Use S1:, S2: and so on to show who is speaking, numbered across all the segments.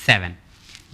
S1: 7।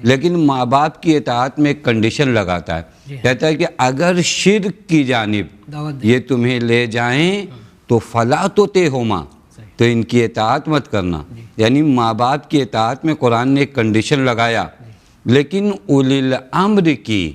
S2: لیکن ماں باپ کی اطاعت میں ایک کنڈیشن لگاتا ہے، کہتا ہے کہ اگر شرک کی جانب
S3: دعوت
S2: یہ تمہیں لے جائیں تو فلا تو ہما، تو ان کی اطاعت مت کرنا. یعنی ماں باپ کی اطاعت میں قرآن نے ایک کنڈیشن لگایا، لیکن اولی الامر کی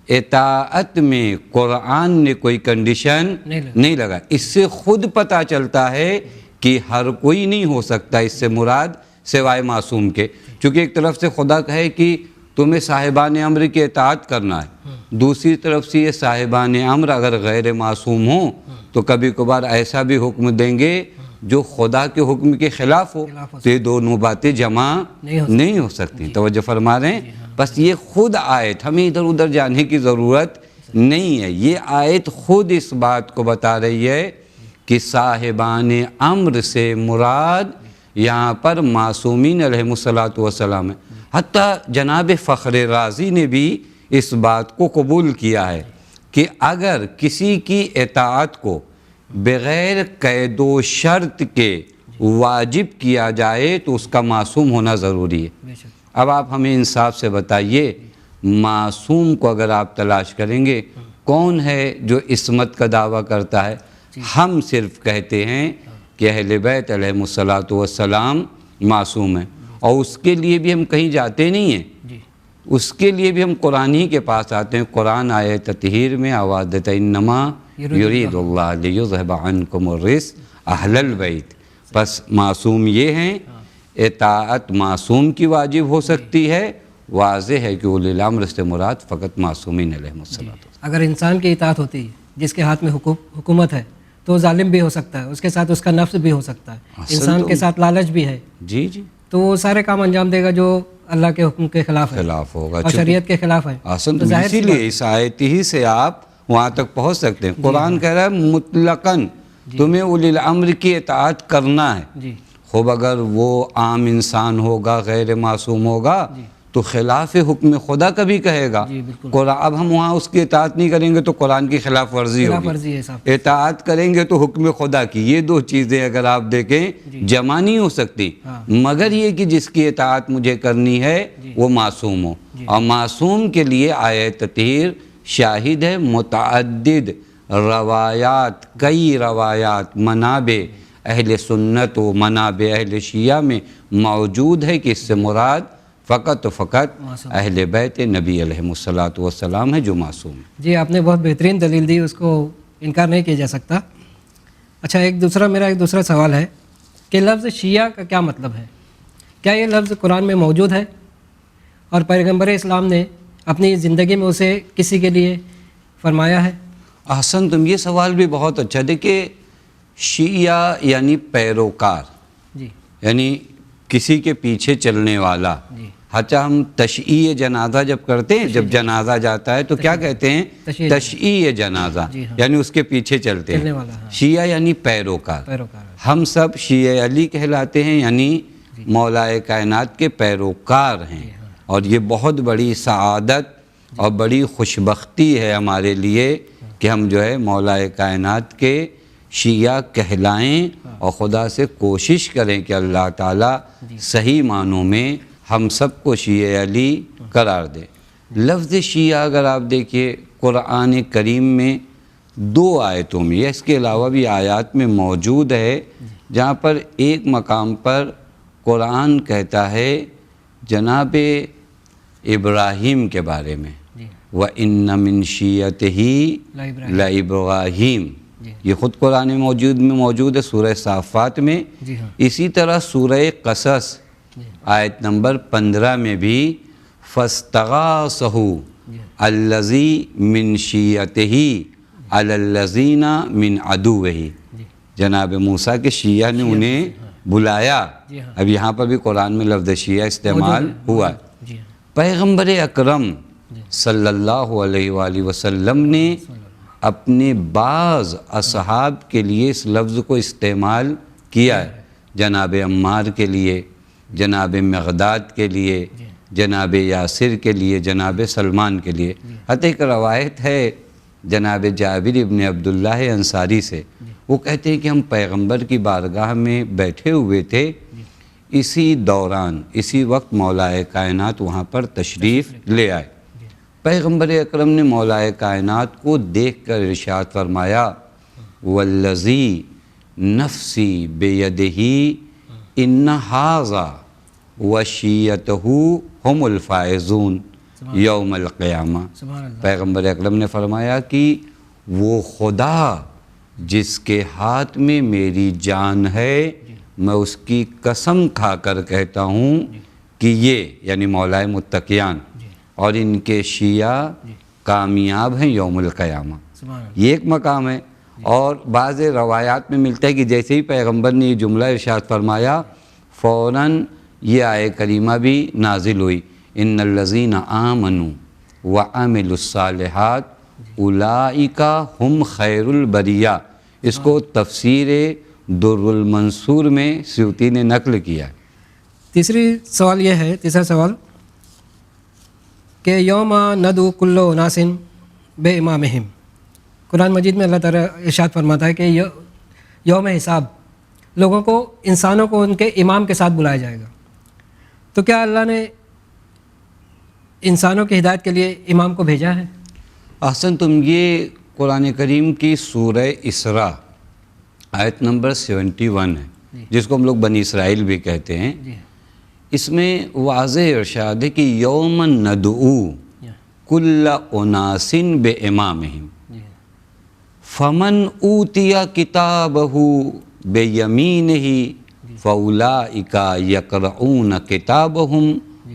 S2: اطاعت میں قرآن نے کوئی کنڈیشن نہیں لگا. اس سے خود پتہ چلتا ہے کہ ہر کوئی نہیں ہو سکتا اس سے مراد سوائے معصوم کے. چونکہ ایک طرف سے خدا کہے کہ تمہیں صاحبان امر کی اطاعت کرنا ہے، دوسری طرف سے یہ صاحبان امر اگر غیر معصوم ہوں تو کبھی کبھار ایسا بھی حکم دیں گے جو خدا کے حکم کے خلاف ہو، تو یہ دونوں باتیں جمع نہیں ہو سکتی. توجہ فرما رہے ہیں؟ بس یہ خود آیت، ہمیں ادھر ادھر جانے کی ضرورت نہیں ہے. یہ آیت خود اس بات کو بتا رہی ہے کہ صاحبان امر سے مراد یہاں پر معصومین علیہم السلام ہے. حتیٰ جناب فخر رازی نے بھی اس بات کو قبول کیا ہے کہ اگر کسی کی اطاعت کو بغیر قید و شرط کے واجب کیا جائے تو اس کا معصوم ہونا ضروری ہے. اب آپ ہمیں انصاف سے بتائیے، معصوم کو اگر آپ تلاش کریں گے کون ہے جو عصمت کا دعویٰ کرتا ہے؟ ہم صرف کہتے ہیں کہ اہل بیت علیہم السلام معصوم ہیں، اور اس کے لیے بھی ہم کہیں جاتے نہیں ہیں، اس کے لیے بھی ہم قرآن ہی کے پاس آتے ہیں. قرآن آئے تطہیر میں آواز دیتا ہے انما یرید اللہ لیذہب عنکم الرجس اہل البیت. پس معصوم یہ ہیں، اطاعت معصوم کی واجب ہو سکتی ہے. واضح ہے کہ اولی الامر سے مراد فقط معصومین علیہم السلام.
S3: اگر انسان کی اطاعت ہوتی ہے، جس کے ہاتھ میں حکومت ہے، تو ظالم بھی ہو سکتا ہے، اس کے ساتھ اس کا نفس بھی ہو سکتا ہے، انسان کے ساتھ لالچ بھی ہے،
S2: جی جی،
S3: تو وہ سارے کام انجام دے گا جو اللہ کے حکم کے خلاف
S2: ہوگا
S3: اور شریعت کے خلاف ہے.
S2: تو اسی لیے اس آیت ہی سے آپ وہاں تک پہنچ سکتے ہیں. قرآن کہہ رہا ہے مطلقاً تمہیں اولی الامر کی اطاعت کرنا ہے. خوب اگر وہ عام انسان ہوگا، غیر معصوم ہوگا، تو خلاف حکم خدا کبھی کہے گا. اب ہم وہاں اس کی اطاعت نہیں کریں گے تو قرآن کی خلاف ورزی ہوگی، اطاعت کریں گے تو حکم خدا کی. یہ دو چیزیں اگر آپ دیکھیں جمع نہیں ہو سکتی، مگر یہ کہ جس کی اطاعت مجھے کرنی ہے وہ معصوم ہو. اور معصوم کے لیے آیت تطہیر شاہد ہے. متعدد روایات، کئی روایات منابع اہل سنت و منابع اہل شیعہ میں موجود ہے کہ اس سے مراد فقط اہل بیت نبی علیہ السلام ہے جو معصوم ہے.
S3: جی آپ نے بہت بہترین دلیل دی، اس کو انکار نہیں کیا جا سکتا. اچھا میرا ایک دوسرا سوال ہے کہ لفظ شیعہ کا کیا مطلب ہے؟ کیا یہ لفظ قرآن میں موجود ہے اور پیغمبر اسلام نے اپنی زندگی میں اسے کسی کے لیے فرمایا ہے؟
S2: احسن، تم یہ سوال بھی بہت اچھا. دیکھیں شیعہ یعنی پیروکار، یعنی کسی کے پیچھے چلنے والا. اچھا، ہم تشییع جنازہ جب کرتے ہیں، جب جنازہ جاتا ہے تو کیا کہتے ہیں؟ تشییع جنازہ، یعنی اس کے پیچھے چلتے ہیں. شیعہ یعنی پیروکار. ہم سب شیعہ علی کہلاتے ہیں، یعنی مولا کائنات کے پیروکار ہیں. اور یہ بہت بڑی سعادت اور بڑی خوشبختی ہے ہمارے لیے کہ ہم جو ہے مولا کائنات کے شیعہ کہلائیں اور خدا سے کوشش کریں کہ اللہ تعالیٰ صحیح معنوں میں ہم سب کو شیعہ علی قرار دے. لفظ شیعہ اگر آپ دیکھیے قرآن کریم میں 2 آیتوں میں، یا اس کے علاوہ بھی آیات میں موجود ہے، جہاں پر ایک مقام پر قرآن کہتا ہے جناب ابراہیم کے بارے میں، وَإِنَّ مِن شِيَّتِهِ لَإِبْرَاهِيمَ. یہ خود قرآن میں موجود ہے سورہ صافات میں. اسی طرح سورہ قصص آیت نمبر 15 میں بھی فَاسْتَغَاثَهُ الَّذِي مِن شِيَّتِهِ عَلَى الَّذِينَ مِن عَدُوِّهِ. جناب موسیٰ کے شیعہ نے انہیں بلایا. اب یہاں پر بھی قرآن میں لفظ شیعہ استعمال ہوا ہے. پیغمبر اکرم صلی اللہ علیہ وآلہ وسلم نے اپنے بعض اصحاب کے لیے اس لفظ کو استعمال کیا ہے. جناب عمار کے لیے، جناب مغداد کے لیے، جناب یاسر کے لیے، جناب سلمان کے لیے. حتی ایک روایت ہے جناب جابر ابن عبداللہ انصاری سے، وہ کہتے ہیں کہ ہم پیغمبر کی بارگاہ میں بیٹھے ہوئے تھے، اسی دوران اسی وقت مولا کائنات وہاں پر تشریف لے آئے۔ پیغمبر اکرم نے مولا کائنات کو دیکھ کر ارشاد فرمایا والذی نفسی بیدہ ان ھذا وشیتہ ہم الفائزون یوم القیامہ۔
S3: سبحان اللہ۔
S2: پیغمبر اکرم نے فرمایا کہ وہ خدا جس کے ہاتھ میں میری جان ہے، میں اس کی قسم کھا کر کہتا ہوں کہ یہ یعنی مولا متقیان اور ان کے شیعہ کامیاب ہیں یوم القیامہ۔
S3: سبحان اللہ۔
S2: یہ ایک مقام ہے۔ اور بعض روایات میں ملتا ہے کہ جیسے ہی پیغمبر نے یہ جملہ ارشاد فرمایا فوراً یہ آیہ کریمہ بھی نازل ہوئی، ان الذین آمنوا وعملوا الصالحات اولئک ہم خیر البریہ۔ اس کو تفسیر در المنصور میں سیوطی نے نقل کیا ہے۔
S3: تیسرا سوال کہ یوم ندعو کل اناس بے امامہم، قرآن مجید میں اللہ تعالیٰ ارشاد فرماتا ہے کہ یوم حساب لوگوں کو، انسانوں کو ان کے امام کے ساتھ بلایا جائے گا، تو کیا اللہ نے انسانوں کی ہدایت کے لیے امام کو بھیجا ہے؟
S2: احسن تم، یہ قرآن کریم کی سورہ اسراء آیت نمبر 71 ہے، جس کو ہم لوگ بنی اسرائیل بھی کہتے ہیں۔ اس میں واضح ارشاد ہے کہ یوم ندعو کل اناس بے امامہم فمن اوتی کتابہ بیمینہ فاولئک یقرؤون کتابہم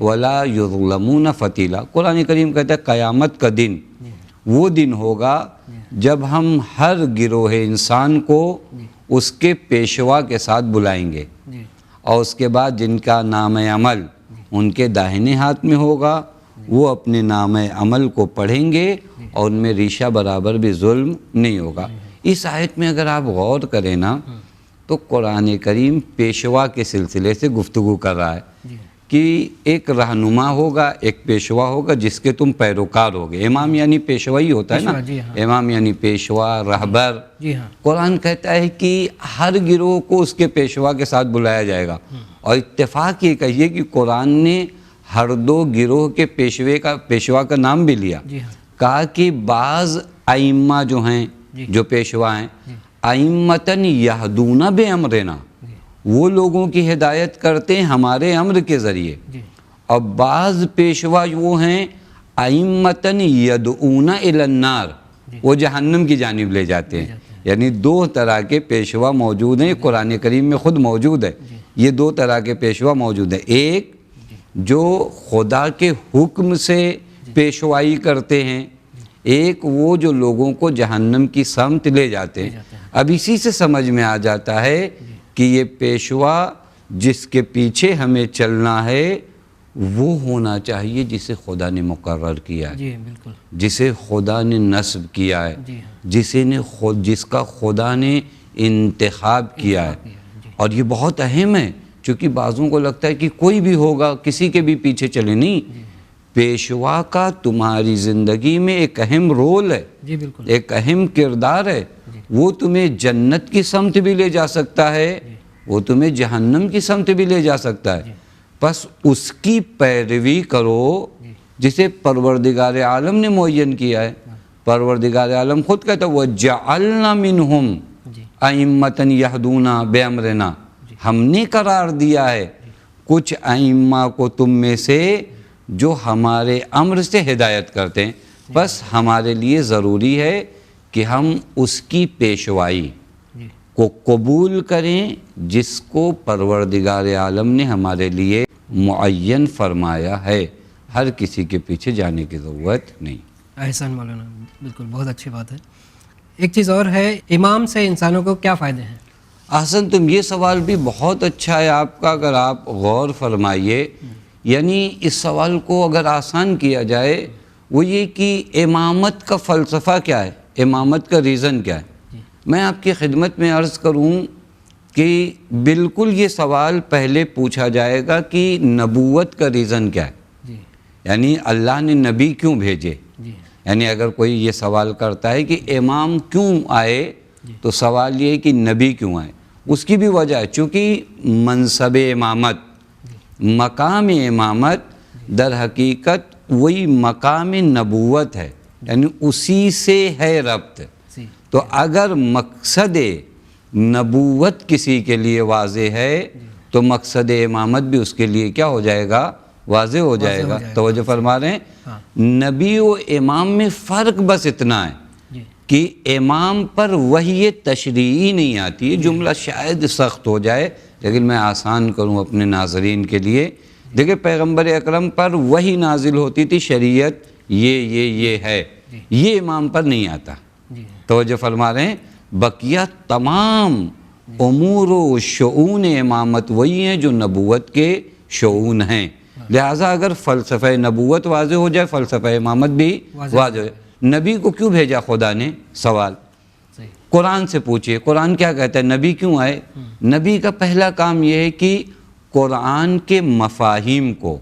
S2: ولا یظلمون فتیلا۔ قرآن کریم کہتا ہے قیامت کا دن وہ دن ہوگا جب ہم ہر گروہ انسان کو اس کے پیشوا کے ساتھ بلائیں گے، اور اس کے بعد جن کا نام عمل ان کے داہنے ہاتھ میں ہوگا وہ اپنے نام عمل کو پڑھیں گے اور ان میں ریشہ برابر بھی ظلم نہیں ہوگا۔ اس آیت میں اگر آپ غور کریں نا تو قرآن کریم پیشوا کے سلسلے سے گفتگو کر رہا ہے کہ ایک رہنما ہوگا، ایک پیشوا ہوگا جس کے تم پیروکار ہوگے۔ امام یعنی پیشوا ہی ہوتا ہے نا، امام یعنی پیشوا، رہبر۔ قرآن کہتا ہے کہ ہر گروہ کو اس کے پیشوا کے ساتھ بلایا جائے گا، اور اتفاق یہ کہیے کہ قرآن نے ہر دو گروہ کے پیشوا کا نام بھی لیا۔ کہا کہ بعض ائمہ جو ہیں، جو پیشوا ہیں، ائمتن یہدون بے امرنا، وہ لوگوں کی ہدایت کرتے ہیں ہمارے امر کے ذریعے، اور بعض پیشوا وہ ہیں ائمتن یدعون الی النار، وہ جہنم کی جانب لے جاتے ہیں۔ یعنی دو طرح کے پیشوا موجود ہیں، قرآن کریم میں خود موجود ہے۔ یہ دو طرح کے پیشوا موجود ہیں، ایک جو خدا کے حکم سے پیشوائی کرتے ہیں، ایک وہ جو لوگوں کو جہنم کی سمت لے جاتے ہیں۔ اب اسی سے سمجھ میں آ جاتا ہے کہ یہ پیشوا جس کے پیچھے ہمیں چلنا ہے وہ ہونا چاہیے جسے خدا نے مقرر کیا ہے، جسے خدا نے نصب کیا ہے، جس کا خدا نے انتخاب کیا ہے۔ اور یہ بہت اہم ہے، چونکہ بعضوں کو لگتا ہے کہ کوئی بھی ہوگا کسی کے بھی پیچھے چلے، نہیں، پیشوا کا تمہاری زندگی میں ایک اہم رول ہے، ایک اہم کردار ہے۔ وہ تمہیں جنت کی سمت بھی لے جا سکتا ہے، وہ تمہیں جہنم کی سمت بھی لے جا سکتا ہے، بس اس کی پیروی کرو جسے پروردگار عالم نے معین کیا ہے۔ پروردگار عالم خود کہتا ہے وَجَعَلْنَا مِنْهُمْ أَئِمَّةً يَهْدُونَ بِأَمْرِنَا، ہم نے قرار دیا ہے کچھ ائمہ کو تم میں سے جو ہمارے امر سے ہدایت کرتے ہیں، بس ہمارے لیے ضروری ہے کہ ہم اس کی پیشوائی کو قبول کریں جس کو پروردگار عالم نے ہمارے لیے معین فرمایا ہے۔ ہر کسی کے پیچھے جانے کی ضرورت نہیں۔
S3: احسان مولانا، بالکل بہت اچھی بات ہے۔ ایک چیز اور ہے، امام سے انسانوں کو کیا فائدے ہیں؟
S2: احسن تم، یہ سوال بھی بہت اچھا ہے آپ کا، اگر آپ غور فرمائیے۔ یعنی اس سوال کو اگر آسان کیا جائے وہ یہ کہ امامت کا فلسفہ کیا ہے، امامت کا ریزن کیا ہے۔ میں آپ کی خدمت میں عرض کروں کہ بالکل یہ سوال پہلے پوچھا جائے گا کہ نبوت کا ریزن کیا ہے، یعنی اللہ نے نبی کیوں بھیجے۔ یعنی اگر کوئی یہ سوال کرتا ہے کہ امام کیوں آئے، تو سوال یہ ہے کہ نبی کیوں آئے۔ اس کی بھی وجہ ہے چونکہ منصب امامت، مقام امامت در حقیقت وہی مقام نبوت ہے، یعنی اسی سے ہے ربط.
S3: جی
S2: تو اگر مقصد نبوت کسی کے لیے واضح ہے تو مقصد امامت بھی اس کے لیے کیا ہو جائے گا؟ واضح ہو جائے گا. توجہ فرما رہے ہیں؟ نبی و امام میں فرق بس اتنا ہے کہ امام پر وحی تشریعی نہیں آتی ہے. جملہ شاید سخت ہو جائے لیکن میں آسان کروں اپنے ناظرین کے لیے. دیکھیں پیغمبر اکرم پر وحی نازل ہوتی تھی، شریعت یہ ہے، یہ امام پر نہیں آتا. توجہ فرما رہے ہیں؟ بقیہ تمام امور و شؤون امامت وہی ہیں جو نبوت کے شؤون ہیں. لہٰذا اگر فلسفہ نبوت واضح ہو جائے فلسفہ امامت بھی واضح ہو جائے. نبی کو کیوں بھیجا خدا نے؟ سوال قرآن سے پوچھئے. قرآن کیا کہتا ہے؟ نبی کیوں آئے؟ نبی کا پہلا کام یہ ہے کہ قرآن کے مفاہیم کو،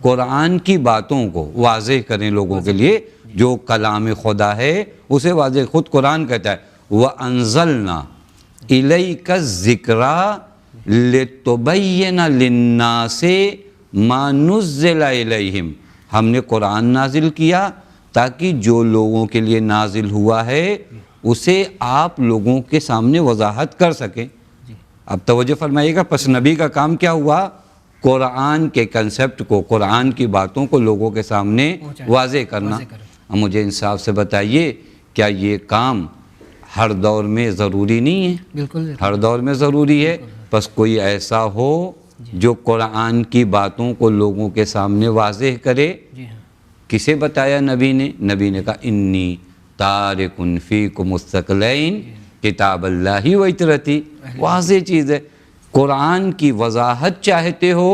S2: قرآن کی باتوں کو واضح کریں لوگوں کے لیے. جو کلام خدا ہے اسے واضح. خود قرآن کہتا ہے وَأَنزَلْنَا إِلَيْكَ الذِّكْرَ لِتُبَيِّنَ لِلنَّاسِ مَا نُزِّلَ إِلَيْهِمْ. ہم نے قرآن نازل کیا تاکہ جو لوگوں کے لیے نازل ہوا ہے اسے آپ لوگوں کے سامنے وضاحت کر سکیں. اب توجہ فرمائیے گا. پس نبی کا کام کیا ہوا؟ قرآن کے کنسپٹ کو، قرآن کی باتوں کو لوگوں کے سامنے واضح کرنا. اب مجھے انصاف سے بتائیے کیا یہ کام ہر دور میں ضروری نہیں ہے؟
S3: بالکل
S2: ہر دور میں ضروری ہے. بس کوئی ایسا ہو جو قرآن کی باتوں کو لوگوں کے سامنے واضح کرے. کسے بتایا نبی نے؟ نبی نے کہا انی تارکن فیکم الثقلین کتاب اللہ و اطرتی. واضح چیز ہے. قرآن کی وضاحت چاہتے ہو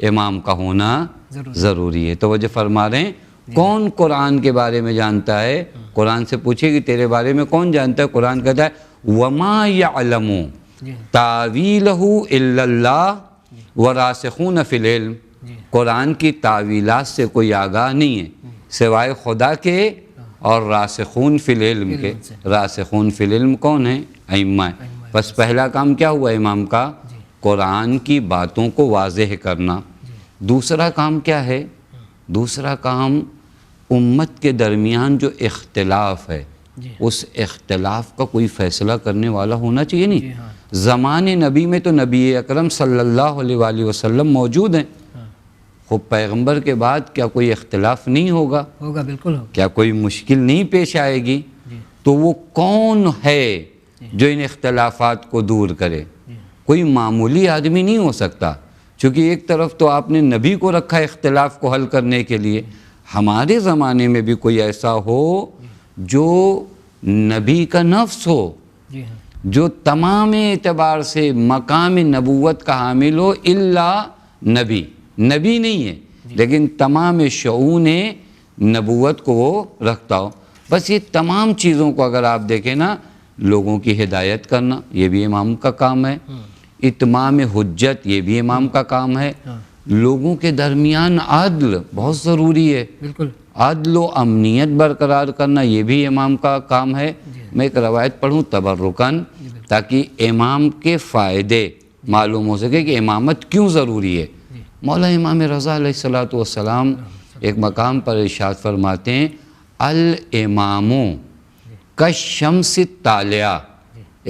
S2: امام کا ہونا ضروری ہے. توجہ فرما رہے ہیں؟ کون قرآن کے بارے میں جانتا ہے؟ قرآن سے پوچھے کہ تیرے بارے میں کون جانتا ہے؟ قرآن کہتا ہے وَمَا يَعْلَمُ تَعْوِيلَهُ إِلَّا اللَّهُ وَرَاسِخُونَ فِي الْعِلْمِ. قرآن کی تعویلات سے کوئی آگاہ نہیں ہے سوائے خدا کے اور راسخون فی العلم کے. راسخون فی العلم کون ہیں؟ ائمہ ہیں. بس پہلا کام کیا ہوا امام کا؟ قرآن کی باتوں کو واضح کرنا. دوسرا کام کیا ہے؟ دوسرا کام امت کے درمیان جو اختلاف ہے اس اختلاف کا کوئی فیصلہ کرنے والا ہونا چاہیے. نہیں زمان نبی میں تو نبی اکرم صلی اللہ علیہ وآلہ وسلم موجود ہیں. خب پیغمبر کے بعد کیا کوئی اختلاف نہیں ہوگا؟
S3: ہوگا، بالکل ہوگا.
S2: کیا کوئی مشکل نہیں پیش آئے گی؟ تو وہ کون ہے جو ان اختلافات کو دور کرے؟ کوئی معمولی آدمی نہیں ہو سکتا. چونکہ ایک طرف تو آپ نے نبی کو رکھا اختلاف کو حل کرنے کے لیے. ہمارے زمانے میں بھی کوئی ایسا ہو جو نبی کا نفس ہو، جو تمام اعتبار سے مقام نبوت کا حامل ہو، الا نبی نہیں ہے لیکن تمام شؤون نبوت کو وہ رکھتا ہو. بس یہ تمام چیزوں کو اگر آپ دیکھیں نا، لوگوں کی ہدایت کرنا یہ بھی امام کا کام ہے. اتمام حجت یہ بھی امام کا کام ہے. لوگوں کے درمیان عدل بہت ضروری ہے.
S3: بالکل.
S2: عدل و امنیت برقرار کرنا یہ بھی امام کا کام ہے. میں ایک روایت پڑھوں تبرکن تاکہ امام کے فائدے معلوم ہو سکے کہ امامت کیوں ضروری ہے. مولا امام رضا علیہ السلام ایک مقام پر ارشاد فرماتے ہیں الامام کالشمس الطالعہ.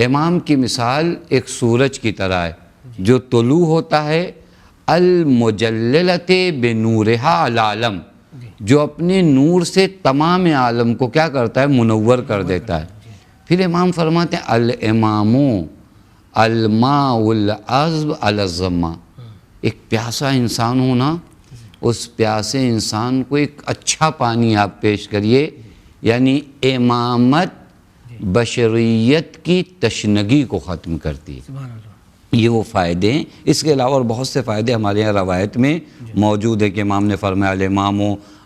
S2: امام کی مثال ایک سورج کی طرح ہے جو طلوع ہوتا ہے، المجللۃ بنورہا العالم، جو اپنے نور سے تمام عالم کو کیا کرتا ہے؟ منور کر دیتا ہے. پھر امام فرماتے ہیں الامام الماء العذب علی الظمہ. ایک پیاسا انسان ہونا، اس پیاسے انسان کو ایک اچھا پانی آپ پیش کریے. یعنی امامت بشریت کی تشنگی کو ختم کرتی ہے. یہ وہ فائدے ہیں. اس کے علاوہ اور بہت سے فائدے ہمارے یہاں روایت میں موجود ہے کہ امام نے فرمایا الامام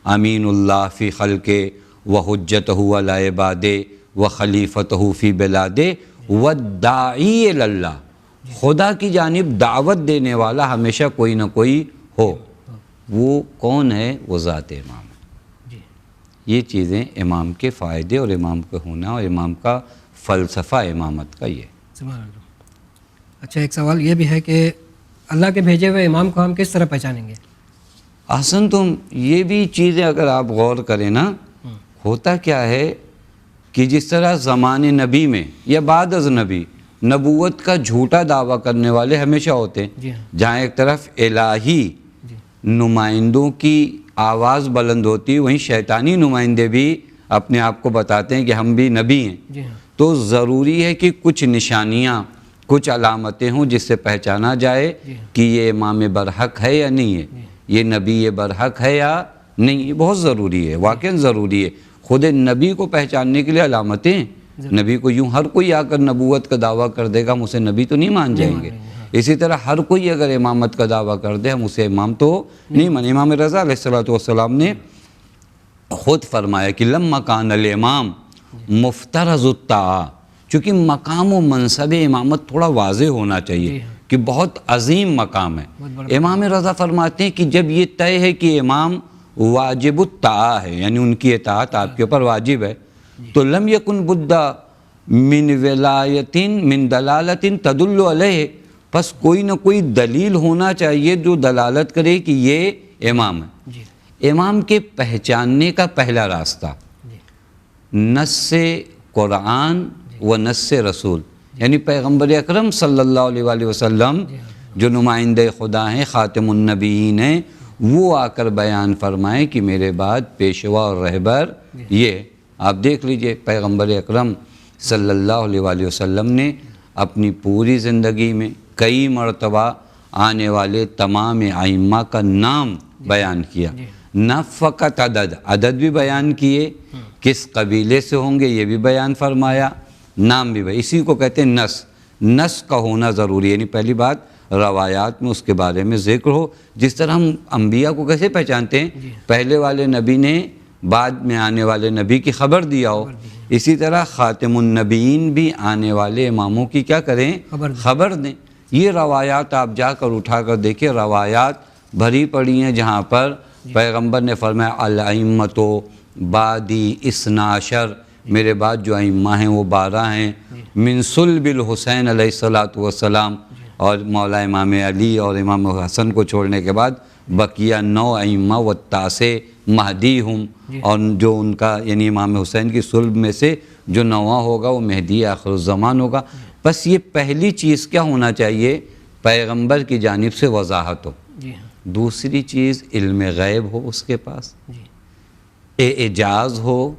S2: امین اللہ فی خلقہ وحجتہ علی عبادہ وخلیفتہ فی بلادہ والداعی الی اللہ. خدا کی جانب دعوت دینے والا ہمیشہ کوئی نہ کوئی ہو. وہ کون ہے؟ وہ ذات امام ہے. یہ چیزیں امام کے فائدے اور امام کا ہونا اور امام کا فلسفہ امامت کا یہ.
S3: اچھا ایک سوال یہ بھی ہے کہ اللہ کے بھیجے ہوئے امام کو ہم کس طرح پہچانیں گے؟
S2: احسن تم یہ بھی چیزیں اگر آپ غور کریں نا، ہوتا کیا ہے کہ جس طرح زمان نبی میں یا بعد از نبی نبوت کا جھوٹا دعویٰ کرنے والے ہمیشہ ہوتے ہیں،
S3: جی ہاں،
S2: جہاں ایک طرف الہی
S3: جی
S2: نمائندوں کی آواز بلند ہوتی ہے، وہیں شیطانی نمائندے بھی اپنے آپ کو بتاتے ہیں کہ ہم بھی نبی ہیں.
S3: جی ہاں،
S2: تو ضروری ہے کہ کچھ نشانیاں، کچھ علامتیں ہوں جس سے پہچانا جائے کہ یہ امام برحق ہے یا نہیں ہے، یہ نبی برحق ہے یا نہیں. یہ بہت ضروری ہے، واقعاً ضروری ہے. خود نبی کو پہچاننے کے لیے علامتیں ہیں. نبی کو یوں ہر کوئی آ کر نبوت کا دعویٰ کر دے گا ہم اسے نبی تو نہیں مان جائیں گے. اسی طرح ہر کوئی اگر امامت کا دعویٰ کر دے ہم اسے امام تو نہیں مانیں. امام رضا علیہ السلام نے خود فرمایا کہ لما کان الامام مفترض الطاعہ، چونکہ مقام و منصب امامت تھوڑا واضح ہونا چاہیے کہ بہت عظیم مقام ہے. امام رضا فرماتے ہیں کہ جب یہ طے ہے کہ امام واجب الطاعہ ہے، یعنی ان کی اطاعت آپ کے اوپر واجب ہے، تو لم یکن بدّا من ولایت من دلالت تدل علیہ، پس کوئی نہ کوئی دلیل ہونا چاہیے جو دلالت کرے کہ یہ امام ہے.
S3: جی
S2: امام کے پہچاننے کا پہلا راستہ نص قرآن و نص رسول، یعنی پیغمبر اکرم صلی اللہ علیہ وآلہ وسلم جو نمائندہ خدا ہیں، خاتم النبیین ہیں، وہ آ کر بیان فرمائیں کہ میرے بعد پیشوا اور رہبر یہ. آپ دیکھ لیجئے پیغمبر اکرم صلی اللہ علیہ وآلہ وسلم نے اپنی پوری زندگی میں کئی مرتبہ آنے والے تمام ائمہ کا نام بیان کیا، نہ فقط عدد بھی بیان کیے، کس قبیلے سے ہوں گے یہ بھی بیان فرمایا، نام بھی اسی کو کہتے ہیں نص کا ہونا ضروری ہے. یعنی پہلی بات روایات میں اس کے بارے میں ذکر ہو. جس طرح ہم انبیاء کو کیسے پہچانتے ہیں، پہلے والے نبی نے بعد میں آنے والے نبی کی خبر دیا ہو، اسی طرح خاتم النبیین بھی آنے والے اماموں کی کیا کریں، خبر دیں. یہ روایات آپ جا کر اٹھا کر دیکھیں، روایات بھری پڑی ہیں جہاں پر پیغمبر نے فرمایا الائمۃ بعدی اثنا عشر، میرے بعد جو ائمہ ہیں وہ 12 ہیں، من صلب الحسین علیہ السلام، اور مولا امام علی اور امام حسن کو چھوڑنے کے بعد بقیہ 9 ائمہ والتاسع مہدی ہم، اور جو ان کا یعنی امام حسین کی صلب میں سے جو 9واں ہوگا وہ مہدی آخر الزمان ہوگا. بس یہ پہلی چیز کیا ہونا چاہیے، پیغمبر کی جانب سے وضاحت ہو. دوسری چیز علم غیب ہو اس کے پاس، اعجاز ہو.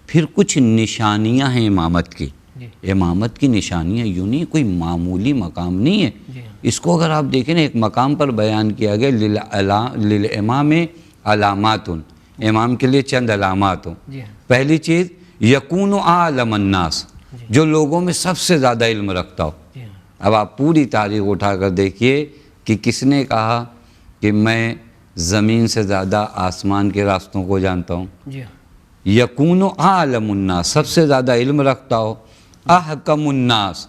S2: پھر کچھ نشانیاں ہیں امامت کی. امامت کی نشانیاں یوں نہیں کوئی معمولی مقام نہیں ہے. اس کو اگر آپ دیکھیں نا، ایک مقام پر بیان کیا گیا للامام علامات، امام کے لیے چند علامات ہوں. پہلی چیز یکون اعلم الناس، جو لوگوں میں سب سے زیادہ علم رکھتا ہو. اب آپ پوری تاریخ اٹھا کر دیکھیے کہ کس نے کہا کہ میں زمین سے زیادہ آسمان کے راستوں کو جانتا ہوں. یکون اعلم الناس، سب سے زیادہ علم رکھتا ہو. احکم الناس،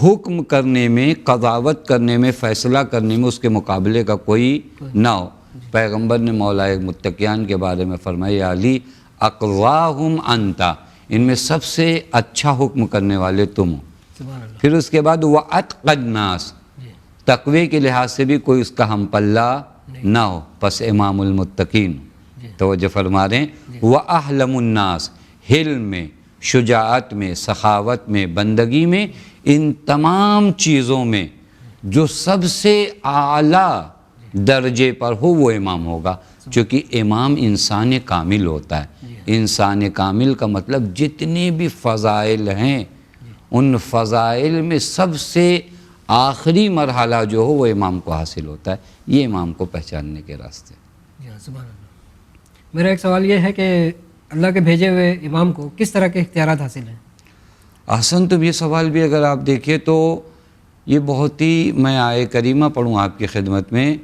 S2: حکم کرنے میں، قضاوت کرنے میں، فیصلہ کرنے میں اس کے مقابلے کا کوئی نہ ہو. پیغمبر نے مولا متقیان کے بارے میں فرمایا یا علی اقواہم انتا، ان میں سب سے اچھا حکم کرنے والے تم ہو. پھر اس کے بعد وَأَتْقَى النَّاسِ، تقوی کے لحاظ سے بھی کوئی اس کا ہم پلہ نہ ہو، پس امام المتقین. توجہ فرما رہے ہیں. وَأَحْلَمُ النَّاسِ، حلم میں، شجاعت میں، سخاوت میں، بندگی میں، ان تمام چیزوں میں جو سب سے اعلیٰ درجے پر ہو وہ امام ہوگا. چونکہ امام انسان کامل ہوتا ہے. انسان کامل کا مطلب جتنے بھی فضائل ہیں ان فضائل میں سب سے آخری مرحلہ جو ہو وہ امام کو حاصل ہوتا ہے. یہ امام کو پہچاننے کے راستے.
S3: سبحان اللہ. میرا ایک سوال یہ ہے کہ اللہ کے بھیجے ہوئے امام کو کس طرح کے اختیارات حاصل ہیں؟
S2: احسن. تو یہ سوال بھی اگر آپ دیکھیں تو یہ بہت ہی، میں آیہ کریمہ پڑھوں آپ کی خدمت میں،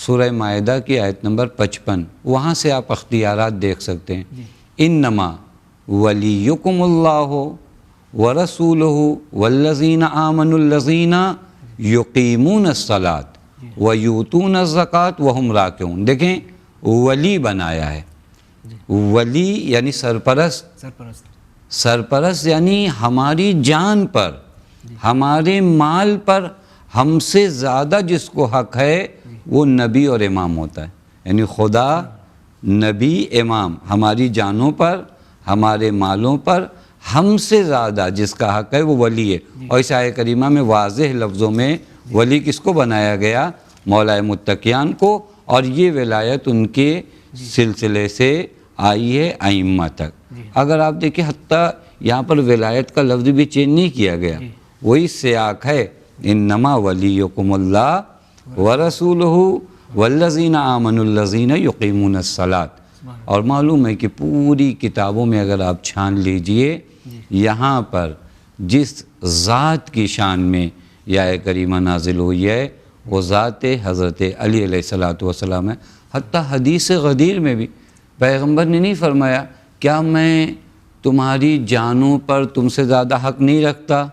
S2: سورہ مائدہ کی آیت نمبر 55، وہاں سے آپ اختیارات دیکھ سکتے ہیں. انما ولیکم اللہ ورسولہ والذین آمنوا الذین یقیمون الصلاۃ ویؤتون الزکاۃ وہم راکعون. دیکھیں ولی بنایا ہے. ولی یعنی سرپرست. سرپرست یعنی ہماری جان پر، ہمارے مال پر ہم سے زیادہ جس کو حق ہے وہ نبی اور امام ہوتا ہے. یعنی خدا، نبی، امام ہماری جانوں پر، ہمارے مالوں پر ہم سے زیادہ جس کا حق ہے وہ ولی ہے. اور اس آیہ کریمہ میں واضح لفظوں میں ولی کس کو بنایا گیا؟ مولا متقیان کو. اور یہ ولایت ان کے سلسلے سے آئی ہے ائمہ تک. اگر آپ دیکھیں حتیٰ یہاں پر ولایت کا لفظ بھی چینج نہیں کیا گیا، وہی سیاق ہے، انما ولیکم اللہ ورسولہ والذین آمنوا الذین یقیمون الصلاۃ. اور معلوم ہے کہ پوری کتابوں میں اگر آپ چھان لیجئے، یہاں پر جس ذات کی شان میں یہ آیہ کریمہ نازل ہوئی ہے وہ ذات حضرت علی علیہ السلام ہے. حتیٰ حدیث غدیر میں بھی پیغمبر نے نہیں فرمایا کیا میں تمہاری جانوں پر تم سے زیادہ حق نہیں رکھتا؟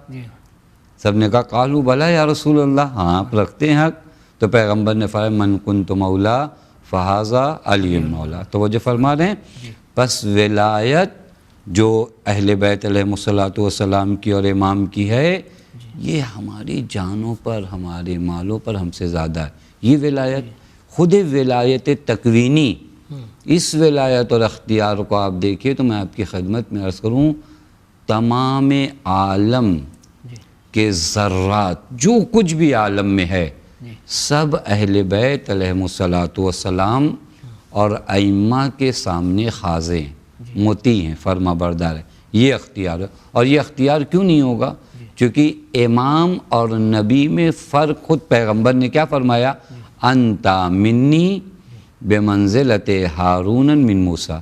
S2: سب نے کہا قالوا بلا یا رسول اللہ، ہاں آپ رکھتے ہیں حق. تو پیغمبر نے فرمایا من کنت مولا فہذا علی مولا. تو وہ جو فرما رہے ہیں پس ولایت جو اہل بیت علیہ السلام کی اور امام کی ہے یہ ہماری جانوں پر، ہمارے مالوں پر ہم سے زیادہ ہے. یہ ولایت خود ولایت تکوینی، اس ولایت اور اختیار کو آپ دیکھیں تو میں آپ کی خدمت میں عرض کروں تمام عالم کے ذرات جو کچھ بھی عالم میں ہے سب اہل بیت علیہ السلام اور ائمہ کے سامنے خاضع ہیں، مطیع ہیں، فرما بردار ہیں. یہ اختیار ہے. اور یہ اختیار کیوں نہیں ہوگا؟ کیونکہ امام اور نبی میں فرق خود پیغمبر نے کیا فرمایا؟ انتا منی بمنزلت ہارون من موسیٰ.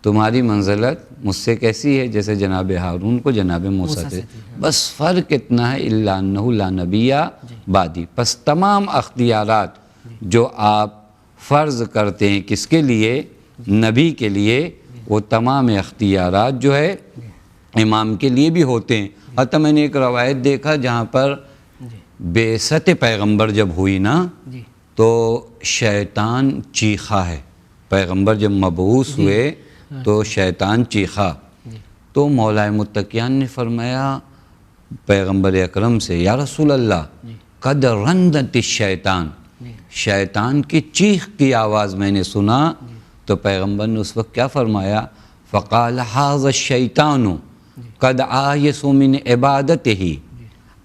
S2: تمہاری منزلت مجھ سے کیسی ہے؟ جیسے جناب ہارون کو جناب موسیٰ سے. بس فرق اتنا ہے الا انہ لا نبی بعدی. پس تمام اختیارات جو آپ فرض کرتے ہیں کس کے لیے؟ نبی کے لیے، وہ تمام اختیارات جو ہے امام کے لیے بھی ہوتے ہیں. حتیٰ میں نے ایک روایت دیکھا جہاں پر بعثت پیغمبر جب ہوئی نا تو شیطان چیخا ہے. پیغمبر جب مبعوث ہوئے تو شیطان چیخا. تو مولا متقیان نے فرمایا پیغمبر اکرم سے یا رسول اللہ قد رندت الشیطان، شیطان کی چیخ کی آواز میں نے سنا. تو پیغمبر نے اس وقت کیا فرمایا؟ فقال ھذا الشیطان قد آیس من عبادتہ.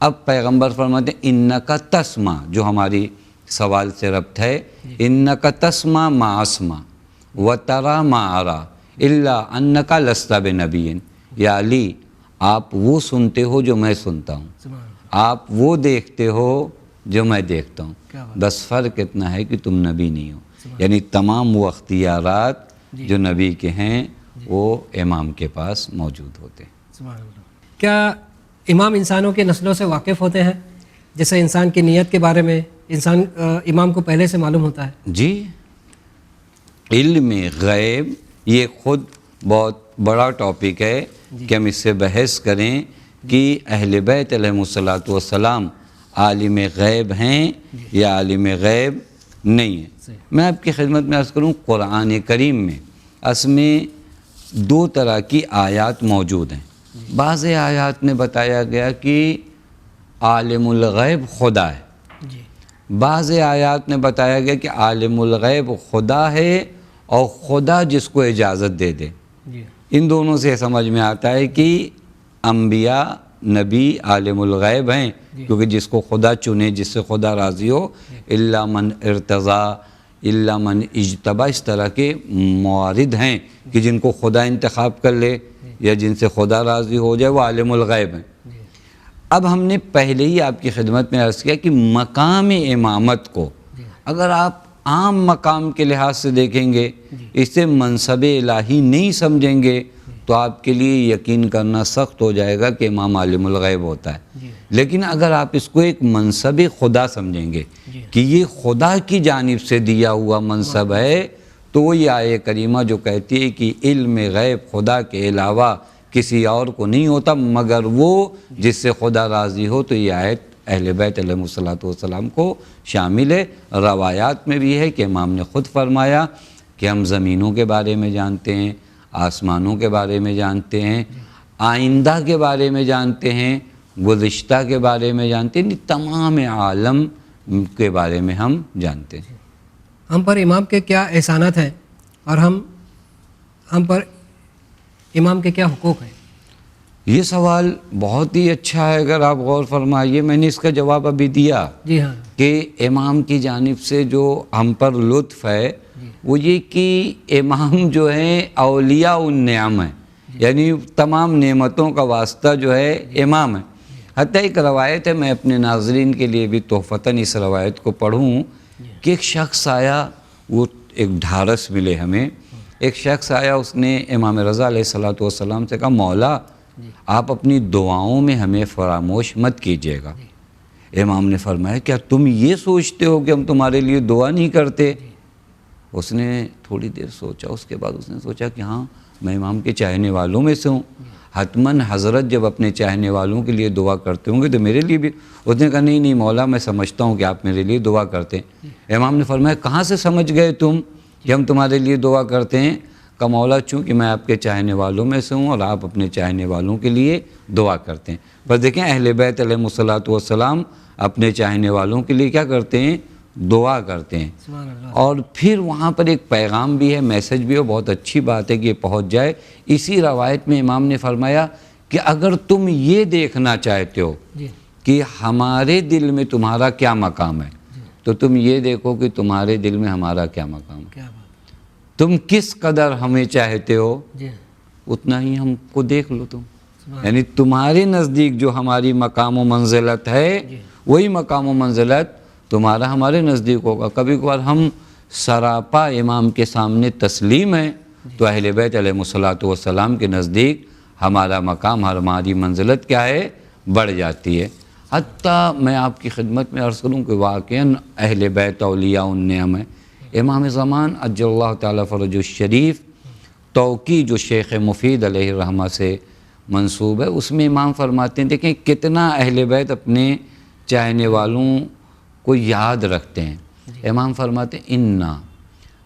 S2: اب پیغمبر فرماتے ہیں انکا تسمع، جو ہماری سوال سے ربط ہے، انکا تسمع ما اسمع وترى ما ارى الا انکا لست بنبی. یا علی آپ وہ سنتے ہو جو میں سنتا ہوں، آپ وہ دیکھتے ہو جو میں دیکھتا ہوں، بس فرق اتنا ہے کہ تم نبی نہیں ہو. یعنی تمام وہ اختیارات جو نبی کے ہیں وہ امام کے پاس موجود ہوتے ہیں.
S3: کیا امام انسانوں کے نسلوں سے واقف ہوتے ہیں؟ جیسے انسان کی نیت کے بارے میں امام کو پہلے سے معلوم ہوتا ہے.
S2: جی، علم غیب یہ خود بہت بڑا ٹاپک ہے کہ ہم اس سے بحث کریں کہ اہل بیت علیہ السلام عالم غیب ہیں یا عالم غیب نہیں ہیں. میں آپ کی خدمت میں عرض کروں قرآن کریم میں اصل میں دو طرح کی آیات موجود ہیں. بعض آیات میں بتایا گیا کہ عالم الغیب خدا ہے، بعض آیات میں بتایا گیا کہ عالم الغیب خدا ہے اور خدا جس کو اجازت دے دے. ان دونوں سے سمجھ میں آتا ہے کہ انبیاء نبی عالم الغیب ہیں کیونکہ جس کو خدا چنے، جس سے خدا راضی ہو. الا من ارتضا، الا من اجتبا، اس طرح کے موارد ہیں کہ جن کو خدا انتخاب کر لے یا جن سے خدا راضی ہو جائے وہ عالم الغیب ہیں. اب ہم نے پہلے ہی آپ کی خدمت میں عرض کیا کہ مقام امامت کو اگر آپ عام مقام کے لحاظ سے دیکھیں گے، اسے منصب الہی نہیں سمجھیں گے تو آپ کے لیے یقین کرنا سخت ہو جائے گا کہ امام عالم الغیب ہوتا ہے. لیکن اگر آپ اس کو ایک منصب خدا سمجھیں گے کہ یہ خدا کی جانب سے دیا ہوا منصب ہے تو وہ یہ آیہ کریمہ جو کہتی ہے کہ علم غیب خدا کے علاوہ کسی اور کو نہیں ہوتا مگر وہ جس سے خدا راضی ہو، تو یہ آیت اہل بیت علیہ السلام کو شامل ہے. روایات میں بھی ہے کہ امام نے خود فرمایا کہ ہم زمینوں کے بارے میں جانتے ہیں، آسمانوں کے بارے میں جانتے ہیں، آئندہ کے بارے میں جانتے ہیں، گزشتہ کے بارے میں جانتے ہیں، تمام عالم کے بارے میں ہم جانتے ہیں۔
S3: ہم پر امام کے کیا احسانات ہیں اور ہم پر امام کے کیا حقوق ہیں؟
S2: یہ سوال بہت ہی اچھا ہے، اگر آپ غور فرمائیے، میں نے اس کا جواب ابھی دیا
S3: جی ہاں،
S2: کہ امام کی جانب سے جو ہم پر لطف ہے وہ یہ کہ امام جو ہیں اولیاء النعم ہیں، یعنی تمام نعمتوں کا واسطہ جو ہے امام ہے۔ حتیٰ ایک روایت ہے، میں اپنے ناظرین کے لیے بھی تحفتاً اس روایت کو پڑھوں کہ ایک شخص آیا، وہ ایک ڈھارس ملے ہمیں، ایک شخص آیا، اس نے امام رضا علیہ السلام سے کہا مولا آپ اپنی دعاؤں میں ہمیں فراموش مت کیجیے گا۔ امام نے فرمایا کیا تم یہ سوچتے ہو کہ ہم تمہارے لیے دعا نہیں کرتے؟ اس نے تھوڑی دیر سوچا، اس کے بعد اس نے سوچا کہ ہاں میں امام کے چاہنے والوں میں سے ہوں، حتماً حضرت جب اپنے چاہنے والوں کے لیے دعا کرتے ہوں گے تو میرے لیے بھی۔ اس نے کہا نہیں مولا میں سمجھتا ہوں کہ آپ میرے لیے دعا کرتے ہیں۔ امام نے فرمایا کہاں سے سمجھ گئے تم کہ ہم تمہارے لیے دعا کرتے ہیں؟ کہ مولا چونکہ میں آپ کے چاہنے والوں میں سے ہوں اور آپ اپنے چاہنے والوں کے لیے دعا کرتے ہیں۔ بس دیکھیں اہل بیت علیہ السلام اپنے چاہنے والوں کے لیے کیا کرتے ہیں؟ دعا کرتے ہیں۔
S3: سبحان اللہ۔
S2: اور پھر وہاں پر ایک پیغام بھی ہے، میسج بھی ہے، بہت اچھی بات ہے کہ یہ پہنچ جائے۔ اسی روایت میں امام نے فرمایا کہ اگر تم یہ دیکھنا چاہتے ہو
S3: جی
S2: کہ ہمارے دل میں تمہارا کیا مقام ہے تو تم یہ دیکھو کہ تمہارے دل میں ہمارا کیا مقام ہے،
S3: کیا بات،
S2: تم کس قدر ہمیں چاہتے ہو
S3: جی
S2: اتنا ہی ہم کو دیکھ لو تم،
S3: سبحان
S2: یعنی تمہارے نزدیک جو ہماری مقام و منزلت ہے وہی مقام و منزلت تمہارا ہمارے نزدیک ہوگا۔ کبھی کبھار ہم سراپا امام کے سامنے تسلیم ہیں تو اہل بیت علیہ السلام کے نزدیک ہمارا مقام، ہماری منزلت کیا ہے؟ بڑھ جاتی ہے۔ حتیٰ میں آپ کی خدمت میں عرض کروں کہ واقعاً اہل بیت اولیاء النعم ہے۔ امام زمان عجل اللہ تعالیٰ فرج الشریف توقی جو شیخ مفید علیہ الرحمہ سے منسوب ہے، اس میں امام فرماتے ہیں دیکھیں کتنا اہل بیت اپنے چاہنے والوں کو یاد رکھتے ہیں۔ امام فرماتے ہیں اِنَّا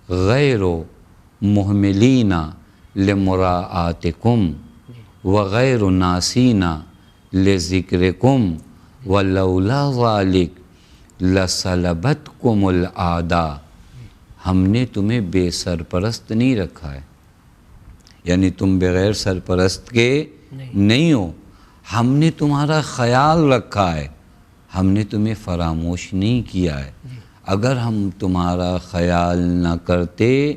S2: غَيْرُ مُحْمِلِينَ لِمُرَاعَاتِكُمْ وَغَيْرُ نَاسِينَ لِذِكْرِكُمْ وَلَوْلَا ذَلِكَ لَسَلَبَتْكُمُ الْأَعْدَاءُ۔ ہم نے تمہیں بے سرپرست نہیں رکھا ہے، یعنی تم بغیر سرپرست کے نہیں ہو، ہم نے تمہارا خیال رکھا ہے، ہم نے تمہیں فراموش نہیں کیا ہے۔ اگر ہم تمہارا خیال نہ کرتے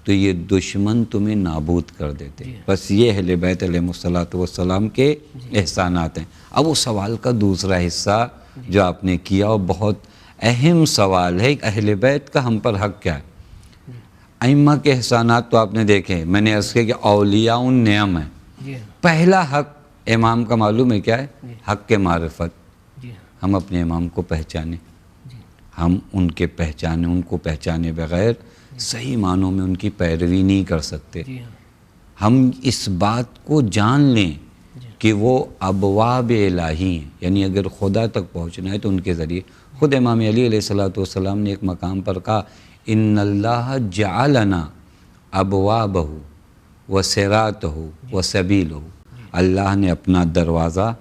S2: تو یہ دشمن تمہیں نابود کر دیتے۔ بس یہ اہل بیت علیہ السلام کے احسانات ہیں۔ اب وہ سوال کا دوسرا حصہ جو آپ نے کیا وہ بہت اہم سوال ہے، اہل بیت کا ہم پر حق کیا ہے؟ ائمہ کے احسانات تو آپ نے دیکھے، میں نے عرض کیا کہ اولیاء النعم ہے۔
S3: جی
S2: پہلا حق امام کا معلوم ہے کیا ہے؟ حق کے معرفت،
S3: جی
S2: ہم اپنے امام کو پہچانیں،
S3: جی
S2: ہم ان کو پہچانے بغیر صحیح معنوں میں ان کی پیروی نہیں کر سکتے۔
S3: جی ہاں،
S2: ہم اس بات کو جان لیں کہ وہ ابواب الہی ہیں، یعنی اگر خدا تک پہنچنا ہے تو ان کے ذریعے۔ خود امام علی علیہ السلام نے ایک مقام پر کہا ان اللہ جعلنا ابوابہ وسراتہ وسبیلہ، اللہ نے اپنا دروازہ،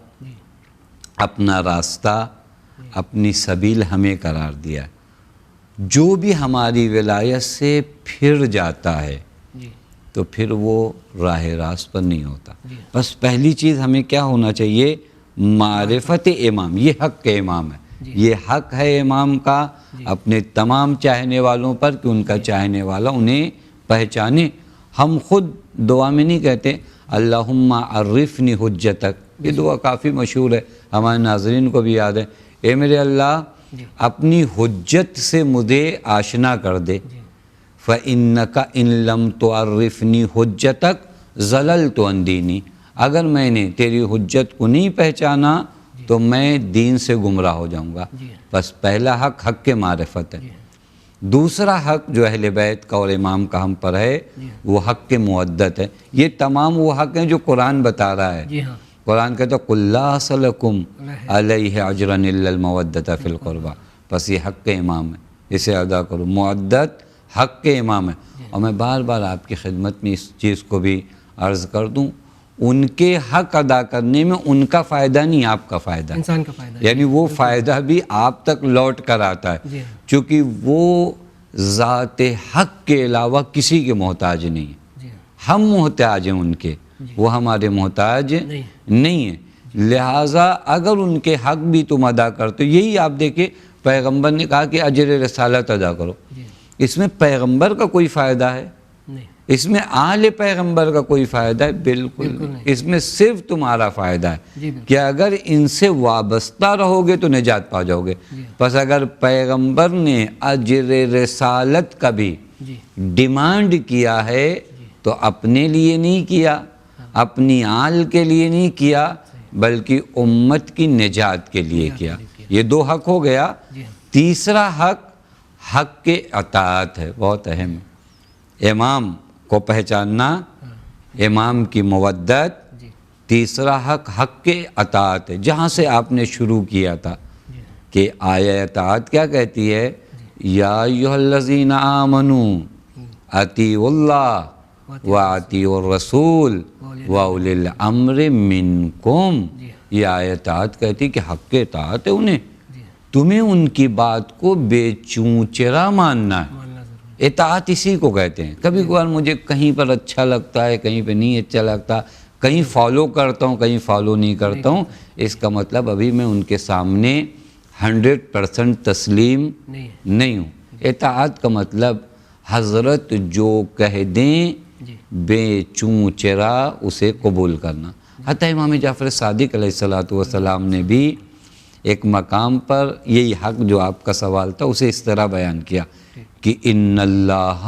S2: اپنا راستہ، اپنی سبیل ہمیں قرار دیا ہے۔ جو بھی ہماری ولایت سے پھر جاتا ہے
S3: جی
S2: تو پھر وہ راہ راست پر نہیں ہوتا۔ بس پہلی چیز ہمیں کیا ہونا چاہیے؟ معرفت امام، یہ حق کے امام ہے، یہ حق ہے امام کا اپنے تمام چاہنے والوں پر کہ ان کا چاہنے والا انہیں پہچانے۔ ہم خود دعا میں نہیں کہتے اللہم عرفنی حجتک، یہ دعا کافی مشہور ہے، ہمارے ناظرین کو بھی یاد ہے، اے میرے اللہ اپنی حجت سے مجھے آشنا کر دے۔ فَإِنَّكَ إِن لَمْ تُعَرِّفْنِي حُجَّتَكَ ضَلَلْتُ عَنْ دِينِي، اگر میں نے تیری حجت کو نہیں پہچانا تو میں دین سے گمراہ ہو جاؤں گا۔ بس پہلا حق حق کے معرفت ہے۔ دوسرا حق جو اہل بیت کا اور امام کا ہم پر ہے وہ حق کے مودت ہے۔ یہ تمام وہ حق ہیں جو قرآن بتا رہا ہے۔
S3: جی ہاں،
S2: قرآن کہتا ہے قُلْ لَا أَسْأَلُكُمْ عَلَيْهِ أَجْرًا إِلَّا الْمَوَدَّةَ فِي الْقُرْبَى، بس یہ حق کے امام ہے، اسے ادا کرو۔ مودت حق کے امام ہے۔ اور میں بار بار آپ کی خدمت میں اس چیز کو بھی عرض کر دوں، ان کے حق ادا کرنے میں ان کا فائدہ نہیں آپ کا فائدہ ہے،
S3: انسان کا فائدہ ہے۔
S2: یعنی وہ فائدہ بھی آپ تک لوٹ کر آتا ہے،
S3: جی
S2: چونکہ وہ ذات حق کے علاوہ کسی کے محتاج نہیں ہے،
S3: جی
S2: ہم محتاج ہیں ان کے، وہ ہمارے محتاج نہیں ہیں، لہٰذا اگر ان کے حق بھی تم ادا کرتے ہو، یہی آپ دیکھیں پیغمبر نے کہا کہ اجر رسالت ادا کرو،
S3: جی
S2: اس میں پیغمبر کا کوئی فائدہ ہے؟
S3: نہیں،
S2: اس میں آل پیغمبر کا کوئی فائدہ ہے؟ بالکل نہیں، اس میں صرف تمہارا فائدہ ہے
S3: جی بالکل،
S2: کہ اگر ان سے وابستہ رہو گے تو نجات پا جاؤ گے، بس اگر پیغمبر نے اجر رسالت کا بھی
S3: جی
S2: ڈیمانڈ کیا ہے تو اپنے لیے نہیں کیا، اپنی آل کے لیے نہیں کیا، بلکہ امت کی نجات کے لیے کیا۔ یہ دو حق ہو گیا۔
S3: جی
S2: تیسرا حق کے اطاعت ہے، بہت اہم ہے، امام کو پہچاننا، امام کی مودت۔
S3: جی
S2: تیسرا حق کے اطاعت ہے، جہاں سے آپ نے شروع کیا تھا کہ آیہ اطاعت کیا کہتی ہے؟ یا ایھا الذین آمنوا اطیعوا اللہ واطیعوا الرسول واولی الامر منکم۔ یہ آیہ اطاعت کہتی ہے کہ حق کے اطاعت ہے انہیں، تمہیں ان کی بات کو بے چوں چرا ماننا ہے۔
S3: ماننا ضروری
S2: اطاعت اسی کو کہتے ہیں۔ کبھی کبھار مجھے کہیں پر اچھا لگتا ہے، کہیں پہ نہیں اچھا لگتا، کہیں فالو کرتا ہوں، کہیں فالو نہیں کرتا ہوں، اس کا مطلب ابھی میں ان کے سامنے 100% تسلیم
S3: نہیں ہے۔
S2: نہیں ہوں۔ اطاعت کا مطلب حضرت جو کہہ دیں
S3: جی
S2: بے چوں چرا اسے قبول کرنا۔ حتیٰ امام جعفر صادق علیہ السلام نے بھی ایک مقام پر یہی حق جو آپ کا سوال تھا اسے اس طرح بیان کیا کہ ان اللہ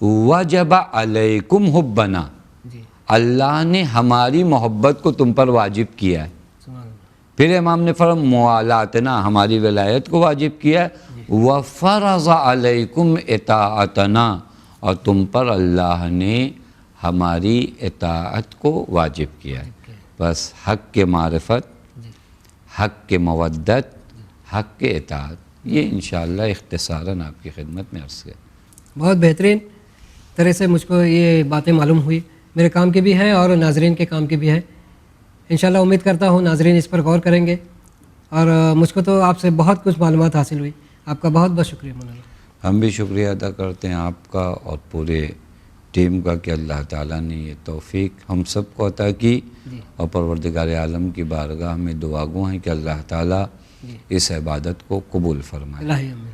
S2: وجب علیکم حبنا،
S3: جی
S2: اللہ نے ہماری محبت کو تم پر واجب کیا ہے۔
S3: سبحان اللہ۔
S2: پھر امام نے فرمایا موالاتنا، ہماری ولایت کو واجب کیا ہے، وفرض علیکم اطاعتنا، اور تم پر اللہ نے ہماری اطاعت کو واجب کیا ہے۔ بس حق کے معرفت، حق کے مودت، حق کے اطاعت، یہ انشاءاللہ اختصاراً آپ کی خدمت میں عرض ہے۔
S3: بہت بہترین طرح سے مجھ کو یہ باتیں معلوم ہوئی، میرے کام کی بھی ہے اور ناظرین کے کام کی بھی ہے۔ انشاءاللہ امید کرتا ہوں ناظرین اس پر غور کریں گے، اور مجھ کو تو آپ سے بہت کچھ معلومات حاصل ہوئی۔ آپ کا بہت بہت شکریہ مولانا۔
S2: ہم بھی شکریہ ادا کرتے ہیں آپ کا اور پورے ٹیم کا کہ اللہ تعالیٰ نے یہ توفیق ہم سب کو عطا کی، اور پروردگار عالم کی بارگاہ میں دعا گو ہیں کہ اللہ تعالیٰ اس عبادت کو قبول فرمائے۔
S3: اللہ آمین۔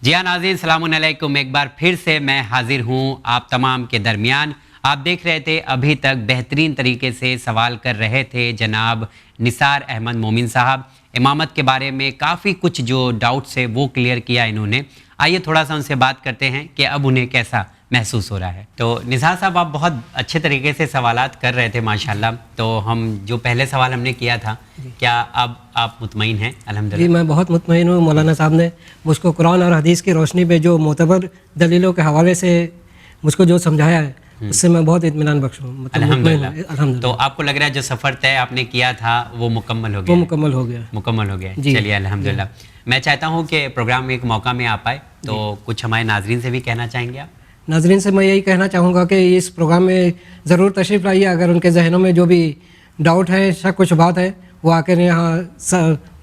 S1: جی ہاں ناظرین، السلام علیکم، ایک بار پھر سے میں حاضر ہوں آپ تمام کے درمیان۔ آپ دیکھ رہے تھے ابھی تک بہترین طریقے سے سوال کر رہے تھے جناب نثار احمد مومن صاحب، امامت کے بارے میں کافی کچھ جو ڈاؤٹس ہے وہ کلیئر کیا انہوں نے۔ آئیے تھوڑا سا ان سے بات کرتے ہیں کہ اب انہیں کیسا محسوس ہو رہا ہے۔ تو نثار صاحب، آپ بہت اچھے طریقے سے سوالات کر رہے تھے ماشاءاللہ، تو ہم جو پہلے سوال ہم نے کیا تھا، کیا اب آپ مطمئن ہیں؟ الحمدللہ
S3: جی میں بہت مطمئن ہوں۔ مولانا صاحب نے مجھ کو قرآن اور حدیث کی روشنی میں جو معتبر دلیلوں کے حوالے سے مجھ کو جو سمجھایا ہے اس سے میں بہت اطمینان بخش ہوں،
S1: الحمدللہ۔
S3: الحمدللہ
S1: تو آپ کو لگ رہا ہے جو سفر طے آپ نے کیا تھا وہ مکمل ہو
S3: وہ
S1: گیا؟
S3: مکمل ہو گیا۔
S1: مکمل ہو گیا،
S3: جی
S1: چلیے الحمدللہ۔ میں چاہتا ہوں کہ پروگرام میں ایک موقع میں آپ آئے، تو کچھ ہمارے ناظرین سے بھی کہنا چاہیں گے آپ؟
S3: ناظرین سے میں یہی کہنا چاہوں گا کہ اس پروگرام میں ضرور تشریف لائیے۔ اگر ان کے ذہنوں میں جو بھی ڈاؤٹ ہے، شک و شبہات ہے، وہ آ کر یہاں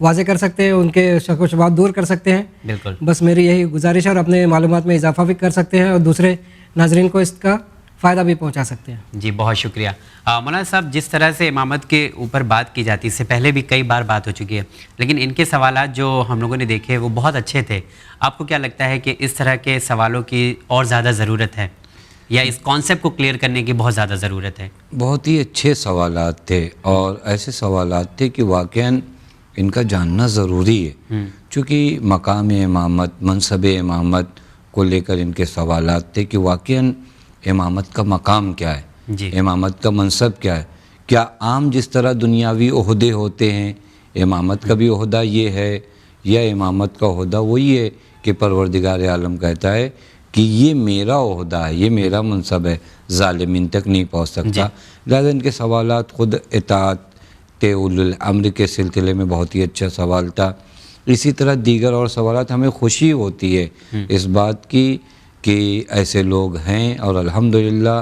S3: واضح کر سکتے ہیں، ان کے شک و شبہات دور کر سکتے ہیں۔
S1: بالکل،
S3: بس میری یہی گزارش ہے، اور اپنے معلومات میں اضافہ بھی کر سکتے ہیں اور دوسرے ناظرین کو اس کا فائدہ بھی پہنچا سکتے ہیں۔
S1: جی بہت شکریہ مولانا صاحب۔ جس طرح سے امامت کے اوپر بات کی جاتی ہے، اس سے پہلے بھی کئی بار بات ہو چکی ہے، لیکن ان کے سوالات جو ہم لوگوں نے دیکھے وہ بہت اچھے تھے۔ آپ کو کیا لگتا ہے کہ اس طرح کے سوالوں کی اور زیادہ ضرورت ہے، یا اس کانسیپٹ کو کلیئر کرنے کی بہت زیادہ ضرورت ہے؟
S2: بہت ہی اچھے سوالات تھے، اور ایسے سوالات تھے کہ واقعاً ان کا جاننا ضروری ہے، چونکہ مقام امامت، منصب امامت کو لے کر ان کے سوالات تھے کہ واقعاً امامت کا مقام کیا ہے،
S1: جی
S2: امامت کا منصب کیا ہے۔ کیا عام جس طرح دنیاوی عہدے ہوتے ہیں، امامت کا بھی عہدہ یہ ہے، یا امامت کا عہدہ وہی ہے کہ پروردگار عالم کہتا ہے کہ یہ میرا عہدہ ہے، یہ میرا منصب ہے، ظالمین تک نہیں پہنچ سکتا۔ لہٰذا ان کے سوالات خود اطاعت اولو الامر کے سلسلے میں بہت ہی اچھا سوال تھا۔ اسی طرح دیگر اور سوالات، ہمیں خوشی ہوتی ہے اس بات کی کہ ایسے لوگ ہیں، اور الحمدللہ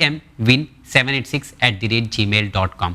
S1: emwin786@gmail.com।